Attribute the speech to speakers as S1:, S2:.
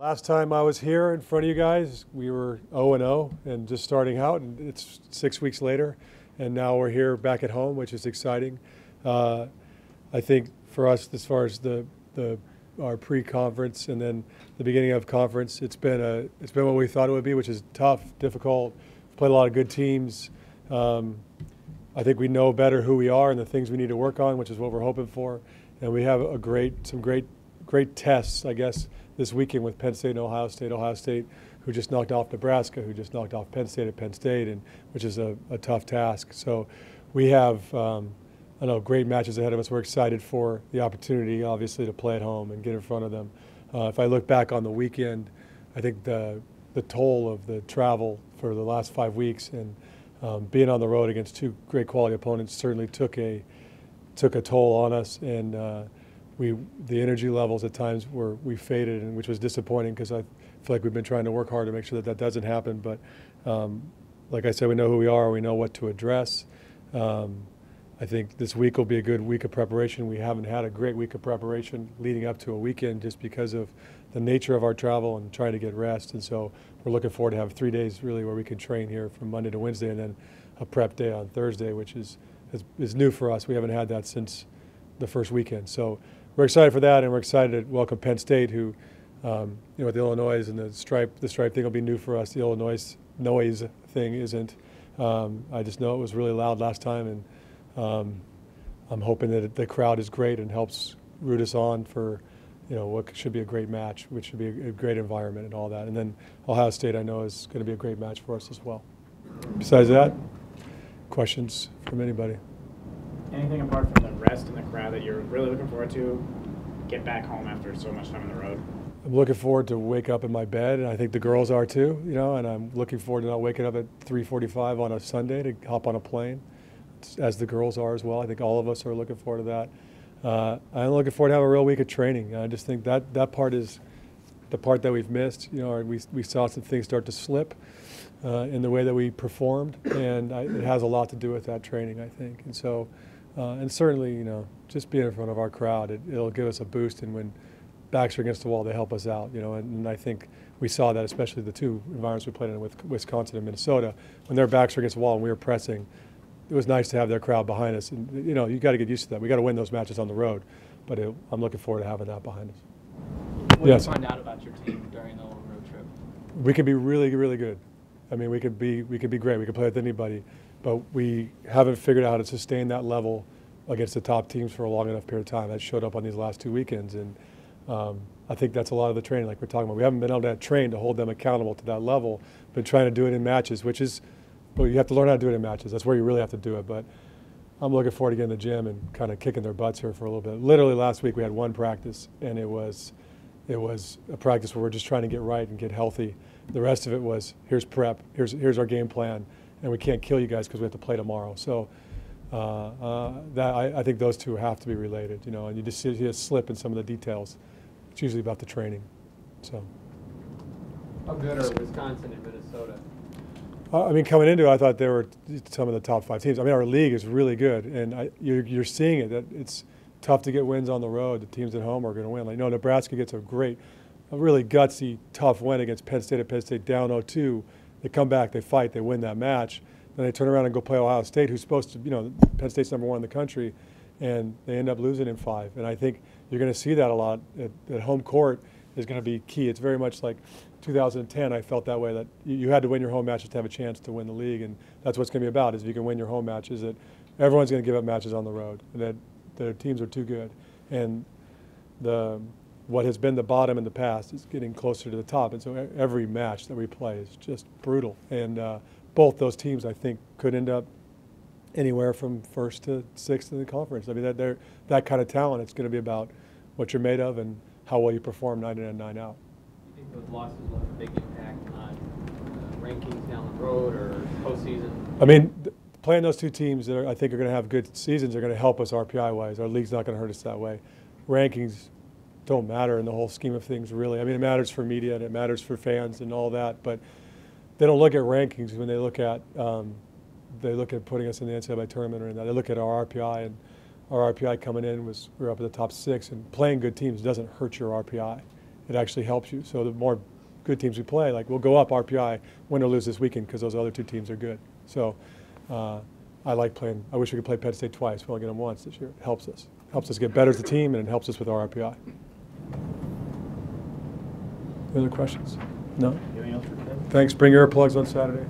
S1: Last time I was here in front of you guys, we were 0-0 and just starting out, and it's 6 weeks later, and now we're here back at home, which is exciting. I think for us, as far as our pre-conference and then the beginning of conference, it's been what we thought it would be, which is tough, difficult. We've played a lot of good teams. I think we know better who we are and the things we need to work on, which is what we're hoping for, and we have some great tests, I guess, this weekend with Penn State and Ohio State. Ohio State, who just knocked off Nebraska, who just knocked off Penn State at Penn State, and which is a tough task. So we have great matches ahead of us. We're excited for the opportunity, obviously, to play at home and get in front of them. If I look back on the weekend, I think the toll of the travel for the last 5 weeks and being on the road against two great quality opponents certainly took a toll on us, and the energy levels at times we faded, and which was disappointing because I feel like we've been trying to work hard to make sure that doesn't happen. But like I said, we know who we are, we know what to address. I think this week will be a good week of preparation. We haven't had a great week of preparation leading up to a weekend just because of the nature of our travel and trying to get rest. And so we're looking forward to have 3 days really where we can train here from Monday to Wednesday, and then a prep day on Thursday, which is new for us. We haven't had that since the first weekend. So we're excited for that, and we're excited to welcome Penn State, who, with the Illinois and the stripe thing will be new for us. The Illinois noise thing isn't. I just know it was really loud last time, and I'm hoping that the crowd is great and helps root us on for, what should be a great match, which should be a great environment and all that. And then Ohio State, I know, is going to be a great match for us as well. Besides that, questions from anybody?
S2: Anything apart from the rest and the crowd that you're really looking forward to get back home after so much time on the road?
S1: I'm looking forward to wake up in my bed, and I think the girls are too, and I'm looking forward to not waking up at 3:45 on a Sunday to hop on a plane, as the girls are as well. I think all of us are looking forward to that. I'm looking forward to have a real week of training. I just think that part is the part that we've missed. We saw some things start to slip in the way that we performed, and it has a lot to do with that training, I think. And so, and certainly, just being in front of our crowd, it'll give us a boost. And when backs are against the wall, they help us out. And I think we saw that, especially the two environments we played in with Wisconsin and Minnesota, when their backs were against the wall and we were pressing. It was nice to have their crowd behind us, and you got to get used to that. We got to win those matches on the road, but I'm looking forward to having that behind us.
S3: What did you find out about your team during the road trip?
S1: We could be really, really good. I mean, we could be great. We could play with anybody, but we haven't figured out how to sustain that level against the top teams for a long enough period of time. That showed up on these last 2 weekends, and I think that's a lot of the training, like we're talking about. We haven't been able to train to hold them accountable to that level, but trying to do it in matches, which is. Well, you have to learn how to do it in matches. That's where you really have to do it. But I'm looking forward to getting in the gym and kind of kicking their butts here for a little bit. Literally last week we had one practice, and it was a practice where we're just trying to get right and get healthy. The rest of it was, here's prep, here's our game plan, and we can't kill you guys because we have to play tomorrow. So I think those two have to be related, and you just see a slip in some of the details. It's usually about the training. So.
S3: How good are Wisconsin and Minnesota?
S1: Coming into it, I thought they were some of the top 5 teams. Our league is really good, and you're seeing it. That it's tough to get wins on the road. The teams at home are going to win. Nebraska gets a really gutsy, tough win against Penn State at Penn State, down 0-2. They come back, they fight, they win that match. Then they turn around and go play Ohio State, who's supposed to, Penn State's #1 in the country, and they end up losing in 5. And I think you're going to see that a lot. At home court is going to be key. It's very much like 2010, I felt that way, that you had to win your home matches to have a chance to win the league, and that's what it's going to be about, is if you can win your home matches, that everyone's going to give up matches on the road, and that their teams are too good. And what has been the bottom in the past is getting closer to the top, and so every match that we play is just brutal. And both those teams, I think, could end up anywhere from 1st to 6th in the conference. They're that kind of talent. It's going to be about what you're made of and how well you perform night in and night out.
S3: Do you think those losses will have a big impact on rankings down the road or postseason?
S1: Playing those two teams that I think are going to have good seasons are going to help us RPI-wise. Our league's not going to hurt us that way. Rankings don't matter in the whole scheme of things, really. It matters for media and it matters for fans and all that, but they don't look at rankings when they look at putting us in the NCAA tournament or in that. They look at our RPI, and our RPI coming in we were up at the top 6, and playing good teams doesn't hurt your RPI. it actually helps you. So the more good teams we play, like we'll go up RPI, win or lose this weekend because those other two teams are good. So I like playing. I wish we could play Penn State twice. We only get them once this year. It helps us. Helps us get better as a team, and it helps us with our RPI. Any other questions? No?
S2: Anything else for today?
S1: Thanks. Bring your earplugs on Saturday.